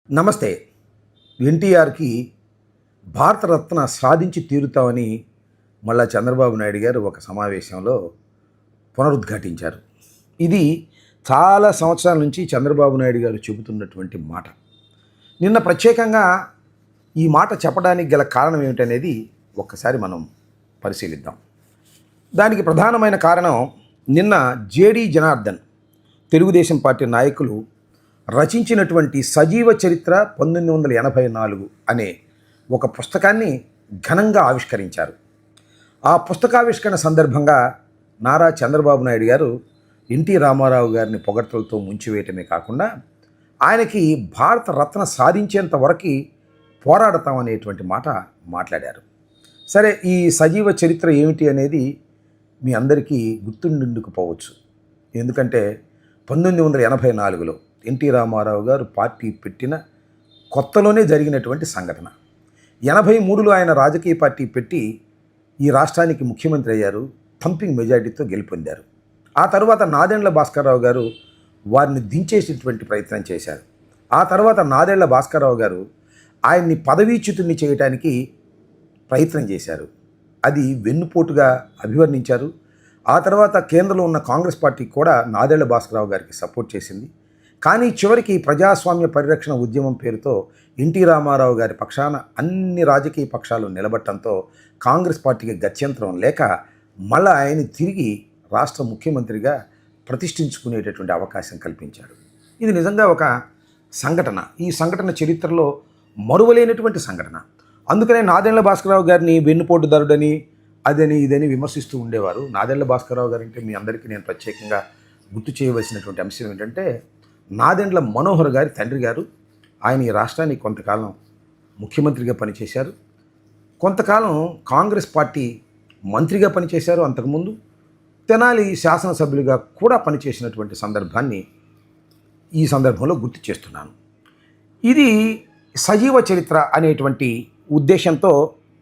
నమస్తే. ఎన్టీఆర్‌కి భారతరత్న సాధించి తీరుతామని మళ్ళా చంద్రబాబు నాయుడు గారు ఒక సమావేశంలో పునరుద్ఘాటించారు. ఇది చాలా సంవత్సరాల నుంచి చంద్రబాబు నాయుడు గారు చెబుతున్నటువంటి మాట. నిన్న ప్రత్యేకంగా ఈ మాట చెప్పడానికి గల కారణం ఏమిటనేది ఒక్కసారి మనం పరిశీలిద్దాం. దానికి ప్రధానమైన కారణం నిన్న జేడీ జనార్దన్ తెలుగుదేశం పార్టీ నాయకులు రచించినటువంటి సజీవ చరిత్ర 1984 అనే ఒక పుస్తకాన్ని ఘనంగా ఆవిష్కరించారు. ఆ పుస్తకావిష్కరణ సందర్భంగా నారా చంద్రబాబు నాయుడు గారు ఎన్టీ రామారావు గారిని పొగడ్తలతో ముంచివేయటమే కాకుండా ఆయనకి భారత రత్న సాధించేంత వరకు పోరాడతామనేటువంటి మాట మాట్లాడారు. సరే, ఈ సజీవ చరిత్ర ఏమిటి అనేది మీ అందరికీ గుర్తుండకపోవచ్చు. ఎందుకంటే 1984లో ఎన్టీ రామారావు గారు పార్టీ పెట్టిన కొత్తలోనే జరిగినటువంటి సంఘటన. 83లో ఆయన రాజకీయ పార్టీ పెట్టి ఈ రాష్ట్రానికి ముఖ్యమంత్రి అయ్యారు. థంపింగ్ మెజారిటీతో గెలుపొందారు. ఆ తర్వాత నాదెండ్ల భాస్కర్రావు గారు వారిని దించేసేటువంటి ప్రయత్నం చేశారు. ఆ తర్వాత నాదెండ్ల భాస్కర్రావు గారు ఆయన్ని పదవీచ్యుతుని చేయడానికి ప్రయత్నం చేశారు. అది వెన్నుపోటుగా అభివర్ణించారు. ఆ తర్వాత కేంద్రంలో ఉన్న కాంగ్రెస్ పార్టీ కూడా నాదెండ్ల భాస్కర్రావు గారికి సపోర్ట్ చేసింది. కానీ చివరికి ప్రజాస్వామ్య పరిరక్షణ ఉద్యమం పేరుతో ఎన్టీ రామారావు గారి పక్షాన అన్ని రాజకీయ పక్షాలు నిలబడటంతో కాంగ్రెస్ పార్టీకి గత్యంతరం లేక మళ్ళా ఆయన తిరిగి రాష్ట్ర ముఖ్యమంత్రిగా ప్రతిష్ఠించుకునేటటువంటి అవకాశం కల్పించాడు. ఇది నిజంగా ఒక సంఘటన. ఈ సంఘటన చరిత్రలో మరువలేనటువంటి సంఘటన. అందుకనే నాదెండ్ల భాస్కర్రావు గారిని వెన్నుపోటుదారుడని అదని ఇదని విమర్శిస్తూ ఉండేవారు. నాదెండ్ల భాస్కర్రావు గారు అంటే మీ అందరికీ నేను ప్రత్యేకంగా గుర్తు చేయవలసినటువంటి అంశం ఏంటంటే, నాదెండ్ల మనోహర్ గారి తండ్రి గారు. ఆయన ఈ రాష్ట్రానికి కొంతకాలం ముఖ్యమంత్రిగా పనిచేశారు. కొంతకాలం కాంగ్రెస్ పార్టీ మంత్రిగా పనిచేశారు. అంతకుముందు తెనాలి శాసనసభ్యులుగా కూడా పనిచేసినటువంటి సందర్భాన్ని ఈ సందర్భంలో గుర్తు చేస్తున్నాను. ఇది సజీవ చరిత్ర అనేటువంటి ఉద్దేశంతో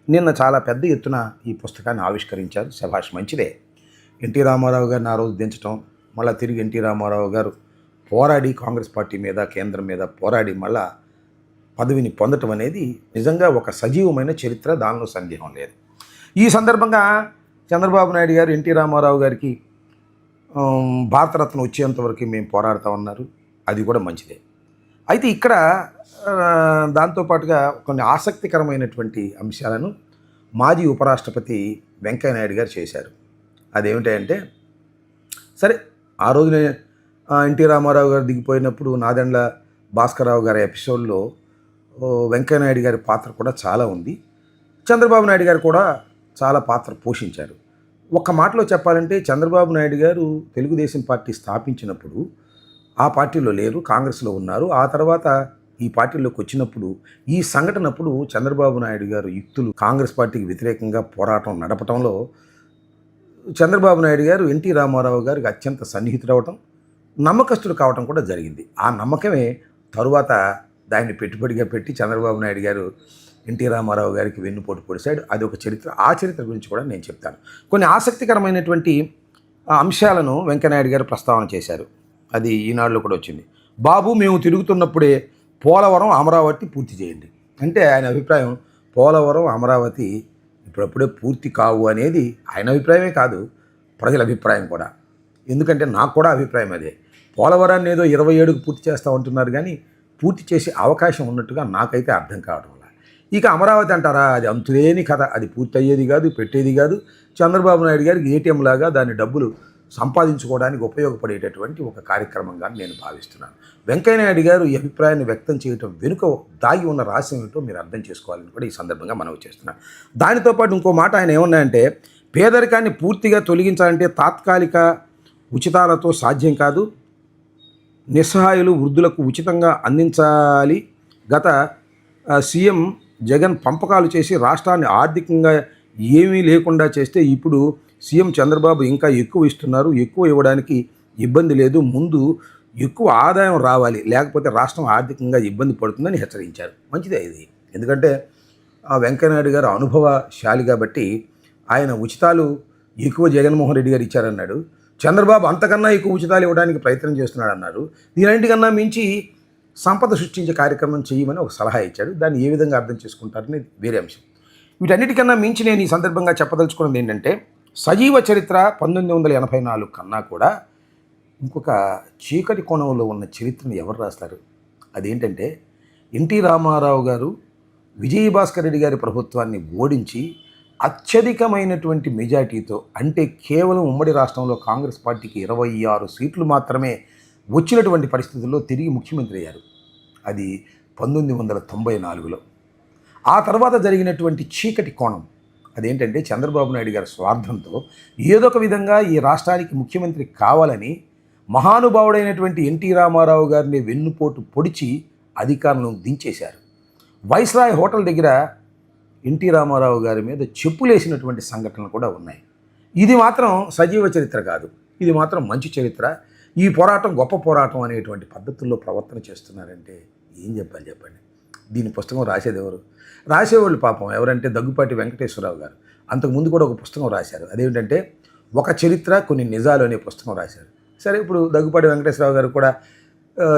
నిన్న చాలా పెద్ద ఎత్తున ఈ పుస్తకాన్ని ఆవిష్కరించారు. శభాష్, మంచిదే. ఎన్టీ రామారావు గారిని ఆ రోజు దించడం, మళ్ళీ తిరిగి ఎన్టీ రామారావు గారు పోరాడి కాంగ్రెస్ పార్టీ మీద కేంద్రం మీద పోరాడి మళ్ళా పదవిని పొందటం అనేది నిజంగా ఒక సజీవమైన చరిత్ర, దానిలో సందేహం లేదు. ఈ సందర్భంగా చంద్రబాబు నాయుడు గారు ఎన్టీ రామారావు గారికి భారతరత్న వచ్చేంతవరకు మేము పోరాడుతామన్నారు. అది కూడా మంచిదే. అయితే ఇక్కడ దాంతోపాటుగా కొన్ని ఆసక్తికరమైనటువంటి అంశాలను మాజీ ఉపరాష్ట్రపతి వెంకయ్యనాయుడు గారు చేశారు. అదేమిటంటే, సరే ఆ రోజునే ఎన్టీ రామారావు గారు దిగిపోయినప్పుడు నాదెండ్ల భాస్కర్రావు గారి ఎపిసోడ్లో వెంకయ్యనాయుడు గారి పాత్ర కూడా చాలా ఉంది. చంద్రబాబు నాయుడు గారు కూడా చాలా పాత్ర పోషించారు. ఒక్క మాటలో చెప్పాలంటే, చంద్రబాబు నాయుడు గారు తెలుగుదేశం పార్టీ స్థాపించినప్పుడు ఆ పార్టీలో లేరు, కాంగ్రెస్లో ఉన్నారు. ఆ తర్వాత ఈ పార్టీలోకి వచ్చినప్పుడు ఈ సంఘటనప్పుడు చంద్రబాబు నాయుడు గారు యుక్తులు కాంగ్రెస్ పార్టీకి వ్యతిరేకంగా పోరాటం నడపడంలో చంద్రబాబు నాయుడు గారు ఎన్టీ రామారావు గారికి అత్యంత సన్నిహితుడవటం, నమ్మకస్తుడు కావటం కూడా జరిగింది. ఆ నమ్మకమే తరువాత దాన్ని పెట్టుబడిగా పెట్టి చంద్రబాబు నాయుడు గారు ఎన్టీ రామారావు గారికి వెన్నుపోటు పొడిచాడు. అది ఒక చరిత్ర. ఆ చరిత్ర గురించి కూడా నేను చెప్తాను. కొన్ని ఆసక్తికరమైనటువంటి అంశాలను వెంకయ్యనాయుడు గారు ప్రస్తావన చేశారు. అది ఈనాడులో కూడా వచ్చింది. బాబు, మేము తిరుగుతున్నప్పుడే పోలవరం అమరావతి పూర్తి చేయండి అంటే ఆయన అభిప్రాయం పోలవరం అమరావతి ఇప్పుడప్పుడే పూర్తి కావు అనేది ఆయన అభిప్రాయమే కాదు, ప్రజల అభిప్రాయం కూడా. ఎందుకంటే నాకు కూడా అభిప్రాయం అదే. పోలవరాన్ని ఏదో 27కు పూర్తి చేస్తూ ఉంటున్నారు, కానీ పూర్తి చేసే అవకాశం ఉన్నట్టుగా నాకైతే అర్థం కావడం వల్ల. ఇక అమరావతి అంటారా, అది అంతులేని కథ. అది పూర్తి అయ్యేది కాదు, పెట్టేది కాదు. చంద్రబాబు నాయుడు గారికి ఏటీఎం లాగా దాని డబ్బులు సంపాదించుకోవడానికి ఉపయోగపడేటటువంటి ఒక కార్యక్రమంగా నేను భావిస్తున్నాను. వెంకయ్యనాయుడు గారు ఈ అభిప్రాయాన్ని వ్యక్తం చేయటం వెనుక దాగి ఉన్న రహస్యం ఏంటో మీరు అర్థం చేసుకోవాలని కూడా ఈ సందర్భంగా మనవి చేస్తున్నాను. దానితో పాటు ఇంకో మాట ఆయన ఏమన్నాయంటే, పేదరికాన్ని పూర్తిగా తొలగించాలంటే తాత్కాలిక ఉచితాలతో సాధ్యం కాదు, నిస్సహాయులు వృద్ధులకు ఉచితంగా అందించాలి. గత సీఎం జగన్ పంపకాలు చేసి రాష్ట్రాన్ని ఆర్థికంగా ఏమీ లేకుండా చేస్తే ఇప్పుడు సీఎం చంద్రబాబు ఇంకా ఎక్కువ ఇస్తున్నారు. ఎక్కువ ఇవ్వడానికి ఇబ్బంది లేదు, ముందు ఎక్కువ ఆదాయం రావాలి, లేకపోతే రాష్ట్రం ఆర్థికంగా ఇబ్బంది పడుతుందని హెచ్చరించారు. మంచిదే ఇది. ఎందుకంటే వెంకయ్యనాయుడు గారు అనుభవశాలి కాబట్టి ఆయన ఉచితాలు ఎక్కువ జగన్మోహన్ రెడ్డి గారు ఇచ్చారన్నాడు. చంద్రబాబు అంతకన్నా ఎక్కువ ఉచితాలు ఇవ్వడానికి ప్రయత్నం చేస్తున్నాడు అన్నారు. దీనంటికన్నా మించి సంపద సృష్టించే కార్యక్రమం చేయమని ఒక సలహా ఇచ్చాడు. దాన్ని ఏ విధంగా అర్థం చేసుకుంటారని వేరే అంశం. వీటన్నిటికన్నా మించి నేను ఈ సందర్భంగా చెప్పదలుచుకున్నది ఏంటంటే, సజీవ చరిత్ర 1984 కన్నా కూడా ఇంకొక చీకటి కోణంలో ఉన్న చరిత్రను ఎవరు రాస్తారు? అదేంటంటే, ఎన్టీ రామారావు గారు విజయభాస్కర్ రెడ్డి గారి ప్రభుత్వాన్ని ఓడించి అత్యధికమైనటువంటి మెజార్టీతో, అంటే కేవలం ఉమ్మడి రాష్ట్రంలో కాంగ్రెస్ పార్టీకి 26 సీట్లు మాత్రమే వచ్చినటువంటి పరిస్థితుల్లో తిరిగి ముఖ్యమంత్రి అయ్యారు. అది 1994లో. ఆ తర్వాత జరిగినటువంటి చీకటి కోణం అదేంటంటే, చంద్రబాబు నాయుడు గారి స్వార్థంతో ఏదో ఒక విధంగా ఈ రాష్ట్రానికి ముఖ్యమంత్రి కావాలని మహానుభావుడైనటువంటి ఎన్టీ రామారావు గారిని వెన్నుపోటు పొడిచి అధికారంలో దించేశారు. వైస్రాయ్ హోటల్ దగ్గర ఎన్టీ రామారావు గారి మీద చెప్పులేసినటువంటి సంఘటనలు కూడా ఉన్నాయి. ఇది మాత్రం సజీవ చరిత్ర కాదు, ఇది మాత్రం మంచి చరిత్ర. ఈ పోరాటం గొప్ప పోరాటం అనేటువంటి పద్ధతుల్లో ప్రవర్తన చేస్తున్నారంటే ఏం చెప్పాలి చెప్పండి. దీని పుస్తకం రాసేది ఎవరు? రాసేవాళ్ళు పాపం ఎవరంటే దగ్గుపాటి వెంకటేశ్వరరావు గారు. అంతకుముందు కూడా ఒక పుస్తకం రాశారు. అదేంటంటే ఒక చరిత్ర కొన్ని నిజాలు అనే పుస్తకం రాశారు. సరే, ఇప్పుడు దగ్గుపాటి వెంకటేశ్వరరావు గారు కూడా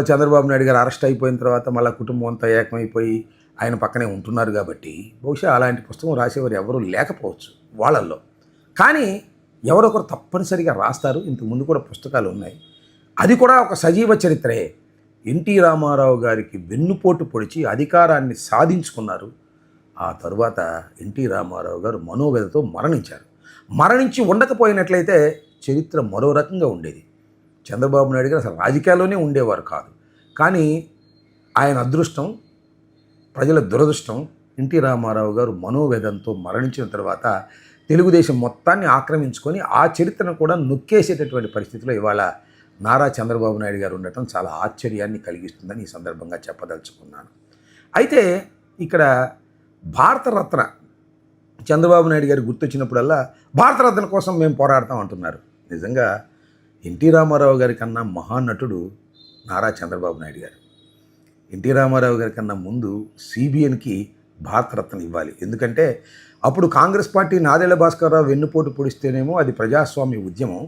చంద్రబాబు నాయుడు గారు అరెస్ట్ అయిపోయిన తర్వాత మళ్ళీ కుటుంబం అంతా ఏకమైపోయి ఆయన పక్కనే ఉంటున్నారు కాబట్టి బహుశా అలాంటి పుస్తకం రాసేవారు ఎవరూ లేకపోవచ్చు వాళ్ళల్లో. కానీ ఎవరొకరు తప్పనిసరిగా రాస్తారు. ఇంతకుముందు కూడా పుస్తకాలు ఉన్నాయి. అది కూడా ఒక సజీవ చరిత్రే. ఎన్టీ రామారావు గారికి వెన్నుపోటు పొడిచి అధికారాన్ని సాధించుకున్నారు. ఆ తరువాత ఎన్టీ రామారావు గారు మనోవ్యధతో మరణించారు. మరణించి ఉండకపోయినట్లయితే చరిత్ర మరో రకంగా ఉండేది. చంద్రబాబు నాయుడు గారు అసలు రాజకీయాల్లోనే ఉండేవారు కాదు. కానీ ఆయన అదృష్టం, ప్రజల దురదృష్టం, ఎన్టీ రామారావు గారు మనోవేదంతో మరణించిన తర్వాత తెలుగుదేశం మొత్తాన్ని ఆక్రమించుకొని ఆ చరిత్రను కూడా నొక్కేసేటటువంటి పరిస్థితిలో ఇవాళ నారా చంద్రబాబు నాయుడు గారు ఉండటం చాలా ఆశ్చర్యాన్ని కలిగిస్తుందని ఈ సందర్భంగా చెప్పదలుచుకున్నాను. అయితే ఇక్కడ భారతరత్న చంద్రబాబు నాయుడు గారు గుర్తొచ్చినప్పుడల్లా భారతరత్న కోసం మేము పోరాడతాం అంటున్నారు. నిజంగా ఎన్టీ రామారావు గారి కన్నా మహానటుడు నారా చంద్రబాబు నాయుడు గారు. ఎన్టీ రామారావు గారి కన్నా ముందు సిబిఎన్కి భారతరత్న ఇవ్వాలి. ఎందుకంటే అప్పుడు కాంగ్రెస్ పార్టీ నాదెళ్ల భాస్కర్రావు వెన్నుపోటు పొడిస్తేనేమో అది ప్రజాస్వామ్య ఉద్యమం,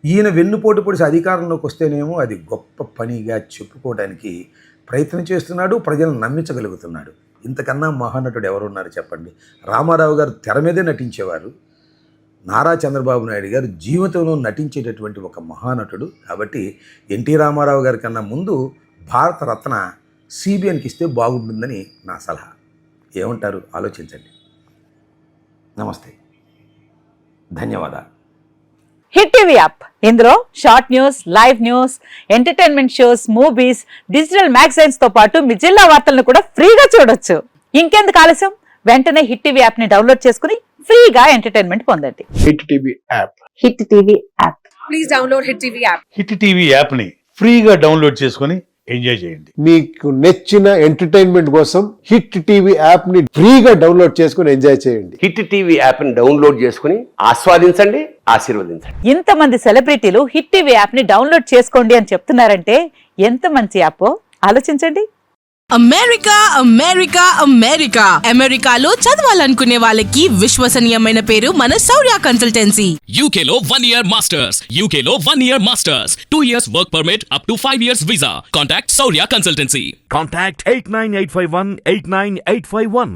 ఈయన వెన్నుపోటు పొడిచి అధికారంలోకి వస్తేనేమో అది గొప్ప పనిగా చెప్పుకోవడానికి ప్రయత్నం చేస్తున్నాడు, ప్రజలను నమ్మించగలుగుతున్నాడు. ఇంతకన్నా మహానటుడు ఎవరున్నారు చెప్పండి? రామారావు గారు తెర మీదే నటించేవారు. నారా చంద్రబాబు నాయుడు గారు జీవితంలో నటించేటటువంటి ఒక మహానటుడు. కాబట్టి ఎన్టీ రామారావు గారి కన్నా ముందు భారతరత్న సిబిఎన్కి ఇస్తే బాగుంటుందని నా సలహా. ఏమంటారు? ఆలోచించండి. నమస్తే, ధన్యవాదాలు. హిట్ టీవీ యాప్, ఇందులో short news, live news, entertainment shows, movies, digital magazines తో పాటు మీ జిల్లా వార్తలను కూడా ఫ్రీగా చూడొచ్చు. ఇంకెందుకు ఆలస్యం? వెంటనే హిట్ టీవీ యాప్ ని డౌన్లోడ్ చేసుకుని ఫ్రీగా ఎంటర్టైన్మెంట్ పొందండి. Hit TV app. Hit TV app. Please download hit TV app. Hit TV app ని ఫ్రీగా డౌన్లోడ్ చేసుకొని ఎంజాయ్ చేయండి. మీకు నచ్చిన ఎంటర్టైన్మెంట్ కోసం హిట్ టీవీ యాప్ ని ఫ్రీగా డౌన్లోడ్ చేసుకొని ఎంజాయ్ చేయండి. హిట్ టీవీ యాప్ ని డౌన్లోడ్ చేసుకుని ఆస్వాదించండి, ఆశీర్వదించండి. ఇంతమంది సెలబ్రిటీలు హిట్ టీవీ యాప్ ని డౌన్లోడ్ చేసుకోండి అని చెప్తున్నారంటే ఎంత మంచి యాప్ ఆలోచించండి. అమెరికా అమెరికా అమెరికా అమెరికాలో చదవాలనుకునే వాళ్ళకి విశ్వసనీయమైన పేరు మన శౌర్య కన్సల్టెన్సీ. UK లో 1 year masters. UK లో 1 year masters. 2 years work permit up to 5 years visa. Contact Saurya Consultancy. Contact 89851 89851.